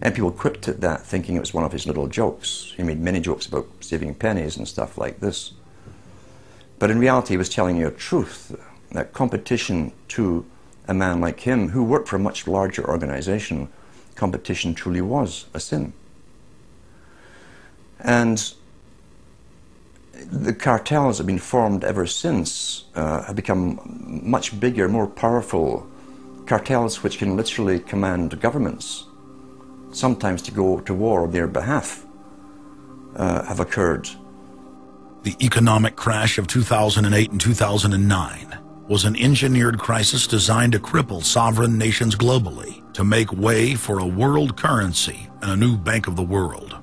And people quipped at that, thinking it was one of his little jokes. He made many jokes about saving pennies and stuff like this. But in reality, he was telling you a truth, that competition to a man like him, who worked for a much larger organization, competition truly was a sin. And the cartels have been formed ever since, have become much bigger, more powerful cartels which can literally command governments, sometimes to go to war on their behalf, have occurred. The economic crash of 2008 and 2009 was an engineered crisis designed to cripple sovereign nations globally to make way for a world currency and a new Bank of the World.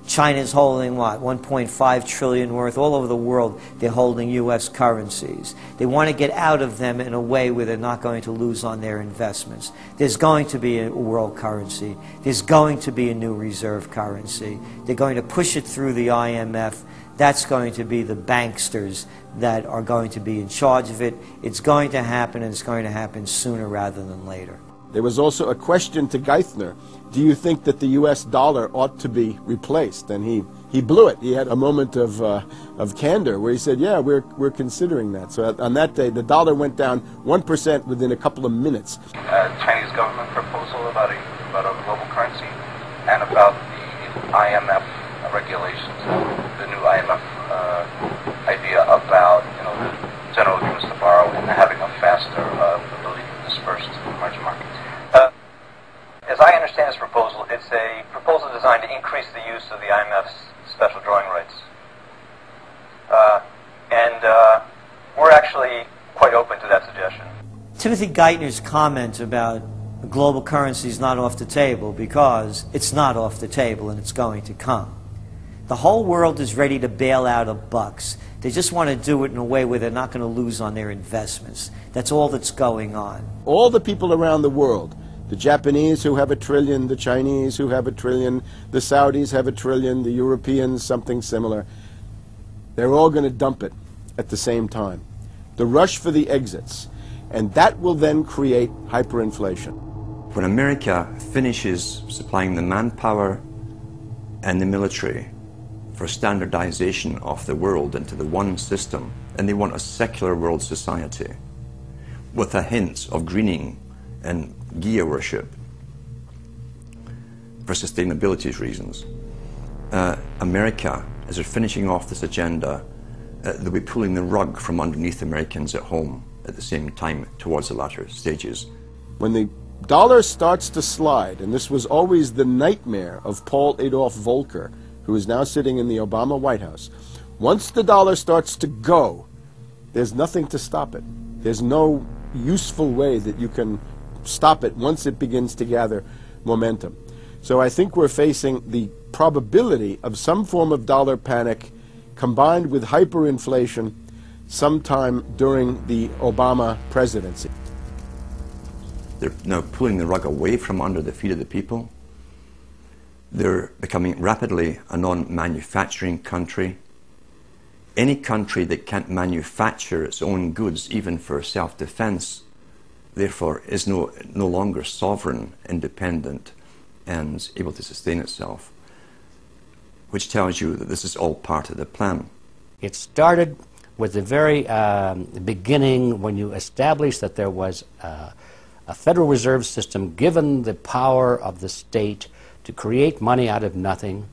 China's holding, what, 1.5 trillion worth. All over the world, they're holding U.S. currencies. They want to get out of them in a way where they're not going to lose on their investments. There's going to be a world currency. There's going to be a new reserve currency. They're going to push it through the IMF. That's going to be the banksters that are going to be in charge of it. It's going to happen, and it's going to happen sooner rather than later. There was also a question to Geithner. Do you think that the U.S. dollar ought to be replaced? And he blew it. He had a moment of candor where he said, yeah, we're considering that. So on that day, the dollar went down 1% within a couple of minutes. Chinese government proposal about a global currency and about the IMF regulations, the new IMF idea about the general agreements to borrow and having a faster ability to disperse to the emerging market. As I understand this proposal, it's a proposal designed to increase the use of the IMF's special drawing rights. And we're actually quite open to that suggestion. Timothy Geithner's comment about global currency is not off the table because it's not off the table and it's going to come. The whole world is ready to bail out of bucks. They just want to do it in a way where they're not going to lose on their investments. That's all that's going on. All the people around the world, the Japanese who have $1 trillion, the Chinese who have $1 trillion, the Saudis have $1 trillion, the Europeans something similar, they're all going to dump it at the same time. The rush for the exits. And that will then create hyperinflation. When America finishes supplying the manpower and the military for standardization of the world into the one system, and they want a secular world society with a hint of greening and Gia worship for sustainability reasons. America, as they're finishing off this agenda, they'll be pulling the rug from underneath Americans at home at the same time towards the latter stages. When the dollar starts to slide, and this was always the nightmare of Paul Adolph Volcker, who is now sitting in the Obama White House, once the dollar starts to go, there's nothing to stop it. There's no useful way that you can stop it once it begins to gather momentum. So I think we're facing the probability of some form of dollar panic combined with hyperinflation sometime during the Obama presidency. They're now pulling the rug away from under the feet of the people. They're becoming rapidly a non-manufacturing country. Any country that can't manufacture its own goods, even for self-defense, therefore is no longer sovereign, independent, and able to sustain itself, which tells you that this is all part of the plan. It started with the very beginning when you established that there was a Federal Reserve System given the power of the state to create money out of nothing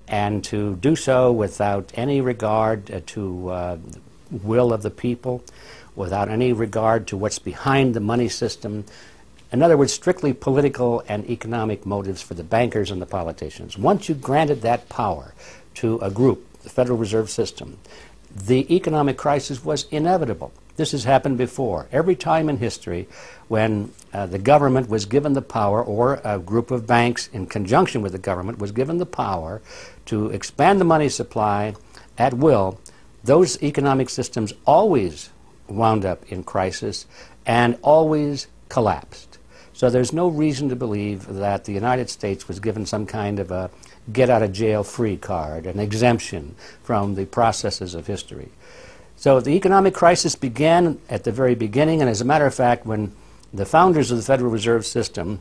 and to do so without any regard to the will of the people, without any regard to what's behind the money system. In other words, strictly political and economic motives for the bankers and the politicians. Once you granted that power to a group, the Federal Reserve System, the economic crisis was inevitable. This has happened before. Every time in history when the government was given the power, or a group of banks in conjunction with the government was given the power to expand the money supply at will, those economic systems always wound up in crisis and always collapsed. So there's no reason to believe that the United States was given some kind of a get-out-of-jail-free card, an exemption from the processes of history. So the economic crisis began at the very beginning, and as a matter of fact, when the founders of the Federal Reserve System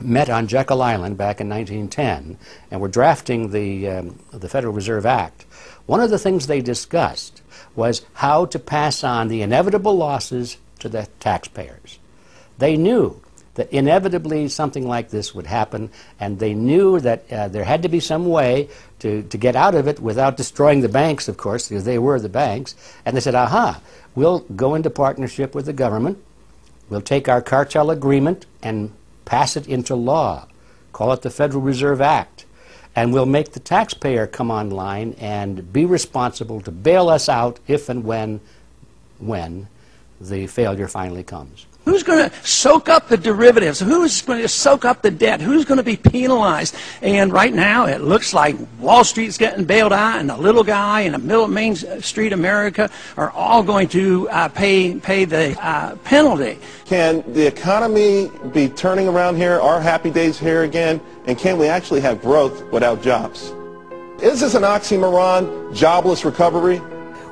met on Jekyll Island back in 1910 and were drafting the Federal Reserve Act, one of the things they discussed was how to pass on the inevitable losses to the taxpayers. They knew that inevitably something like this would happen, and they knew that there had to be some way to get out of it without destroying the banks, of course, because they were the banks. And they said, aha, we'll go into partnership with the government, we'll take our cartel agreement and pass it into law, call it the Federal Reserve Act, and we'll make the taxpayer come online and be responsible to bail us out if and when the failure finally comes. Who's going to soak up the derivatives? Who's going to soak up the debt? Who's going to be penalized? And right now it looks like Wall Street's getting bailed out, and the little guy in the middle of Main Street America are all going to pay the penalty. Can the economy be turning around here? Are happy days here again? And can we actually have growth without jobs? Is this an oxymoron, jobless recovery?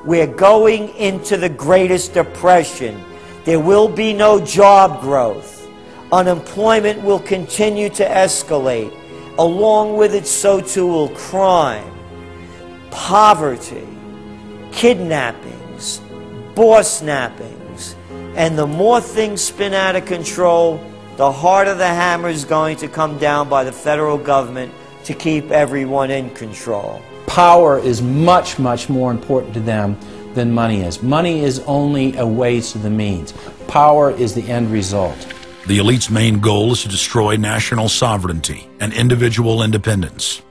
We're going into the greatest depression. There will be no job growth. Unemployment will continue to escalate. Along with it, so too will crime, poverty, kidnappings, boss nappings. And the more things spin out of control, the harder the hammer is going to come down by the federal government to keep everyone in control. Power is much, much more important to them than money is. Money is only a way to the means. Power is the end result. The elite's main goal is to destroy national sovereignty and individual independence.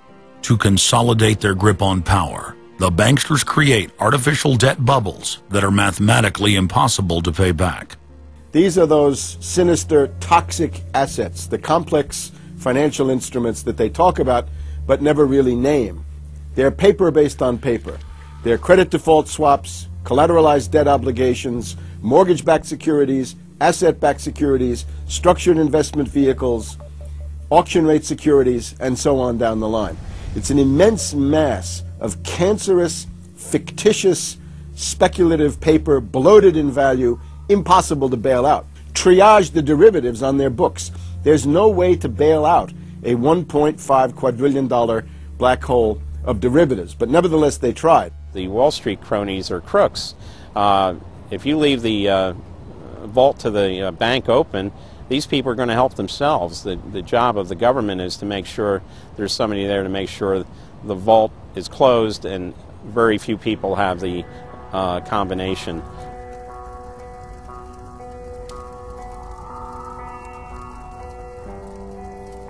To consolidate their grip on power, the banksters create artificial debt bubbles that are mathematically impossible to pay back. These are those sinister, toxic assets, the complex financial instruments that they talk about but never really name. They're paper based on paper. They're credit default swaps, collateralized debt obligations, mortgage-backed securities, asset-backed securities, structured investment vehicles, auction rate securities, and so on down the line. It's an immense mass of cancerous, fictitious, speculative paper, bloated in value, impossible to bail out. Triage the derivatives on their books. There's no way to bail out a $1.5 quadrillion black hole of derivatives, but nevertheless they tried. The Wall Street cronies are crooks. If you leave the vault to the bank open, these people are going to help themselves. The job of the government is to make sure there's somebody there to make sure the vault is closed, and very few people have the combination.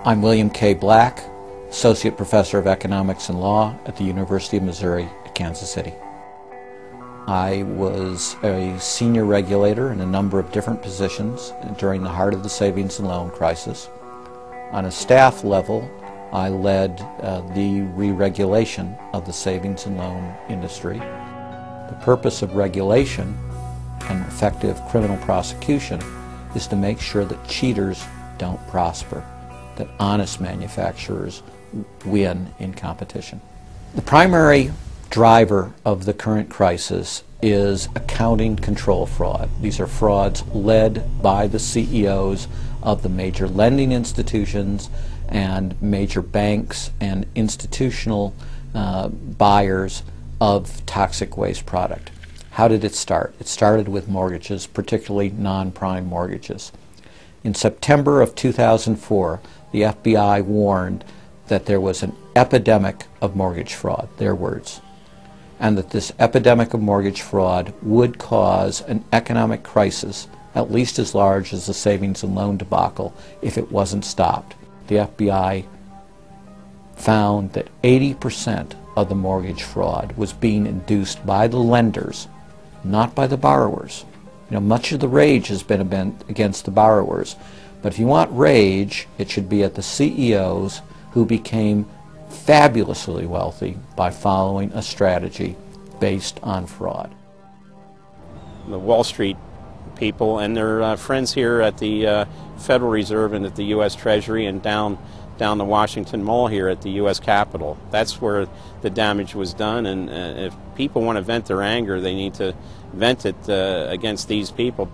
I'm William K. Black, Associate Professor of Economics and Law at the University of Missouri at Kansas City. I was a senior regulator in a number of different positions during the heart of the savings and loan crisis. On a staff level, I led the re-regulation of the savings and loan industry. The purpose of regulation and effective criminal prosecution is to make sure that cheaters don't prosper, that honest manufacturers win in competition. The primary driver of the current crisis is accounting control fraud. These are frauds led by the CEOs of the major lending institutions and major banks and institutional buyers of toxic waste product. How did it start? It started with mortgages, particularly non-prime mortgages. In September of 2004, the FBI warned that there was an epidemic of mortgage fraud, their words, and that this epidemic of mortgage fraud would cause an economic crisis at least as large as the savings and loan debacle if it wasn't stopped. The FBI found that 80% of the mortgage fraud was being induced by the lenders, not by the borrowers. You know, much of the rage has been against the borrowers, but if you want rage, it should be at the CEOs who became fabulously wealthy by following a strategy based on fraud. The Wall Street people and their friends here at the Federal Reserve and at the U.S. Treasury and down the Washington Mall here at the U.S. Capitol. That's where the damage was done, and if people want to vent their anger, they need to vent it against these people.